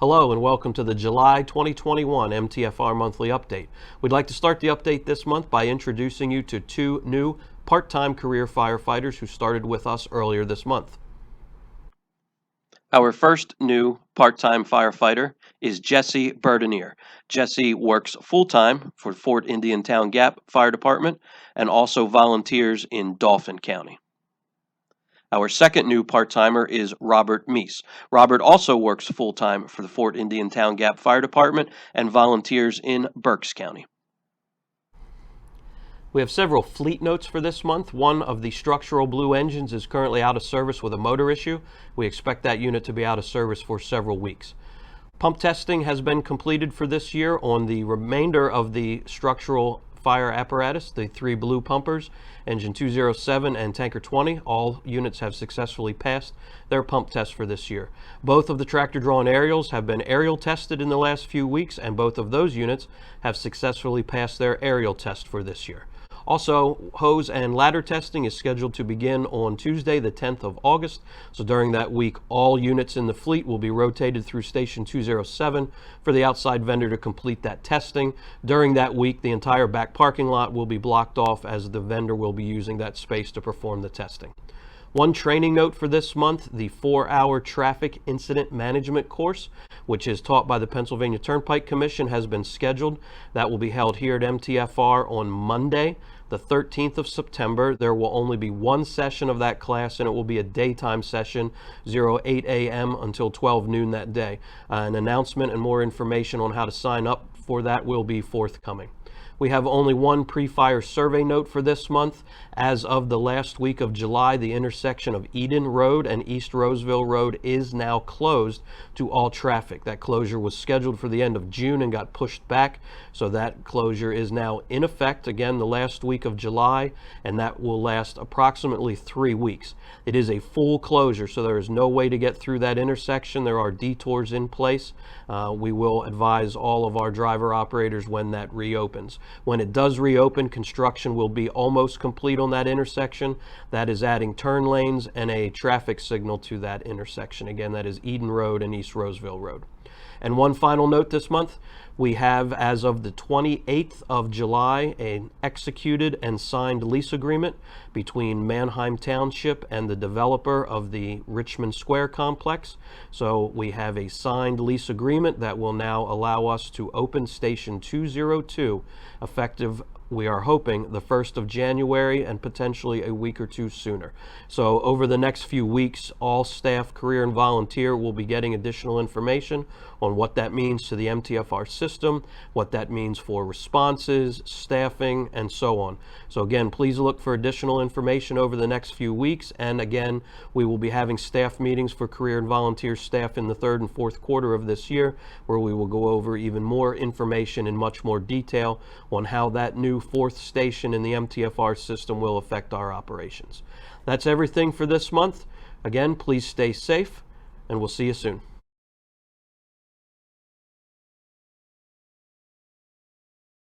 Hello and welcome to the July 2021 MTFR Monthly Update. We'd like to start the update this month by introducing you to two new part-time career firefighters who started with us earlier this month. Our first new part-time firefighter is Jesse Berdenier. Jesse works full-time for Fort Indian Town Gap Fire Department and also volunteers in Dauphin County. Our second new part-timer is Robert Meese. Robert also works full-time for the Fort Indian Town Gap Fire Department and volunteers in Berks County. We have several fleet notes for this month. One of the structural blue engines is currently out of service with a motor issue. We expect that unit to be out of service for several weeks. Pump testing has been completed for this year on the remainder of the structural fire apparatus, the three blue pumpers, engine 207 and tanker 20. All units have successfully passed their pump test for this year. Both of the tractor-drawn aerials have been aerial tested in the last few weeks, and both of those units have successfully passed their aerial test for this year. Also, hose and ladder testing is scheduled to begin on Tuesday, the 10th of August. So during that week, all units in the fleet will be rotated through Station 207 for the outside vendor to complete that testing. During that week, the entire back parking lot will be blocked off as the vendor will be using that space to perform the testing. One training note for this month, the 4-hour traffic incident management course, which is taught by the Pennsylvania Turnpike Commission, has been scheduled. That will be held here at MTFR on Monday, the 13th of September. There will only be one session of that class, and it will be a daytime session, 8 a.m. until 12 noon that day. An announcement and more information on how to sign up for that will be forthcoming. We have only one pre-fire survey note for this month. As of the last week of July, the intersection of Eden Road and East Roseville Road is now closed to all traffic. That closure was scheduled for the end of June and got pushed back, so that closure is now in effect again the last week of July, and that will last approximately 3 weeks. It is a full closure, so there is no way to get through that intersection. There are detours in place. We will advise all of our driver operators when that reopens. When it does reopen, construction will be almost complete on that intersection. That is adding turn lanes and a traffic signal to that intersection. Again, that is Eden Road and East Roseville Road. And one final note this month, we have, as of the 28th of July, an executed and signed lease agreement between Manheim Township and the developer of the Richmond Square complex. So we have a signed lease agreement that will now allow us to open Station 202 effective, we are hoping, the 1st of January and potentially a week or two sooner. So over the next few weeks, all staff, career and volunteer, will be getting additional information on what that means to the MTFR system, what that means for responses, staffing, and so on. So again, please look for additional information over the next few weeks. And again, we will be having staff meetings for career and volunteer staff in the 3rd and 4th quarter of this year, where we will go over even more information in much more detail on how that new 4th station in the MTFR system will affect our operations. That's everything for this month. Again, please stay safe, and we'll see you soon.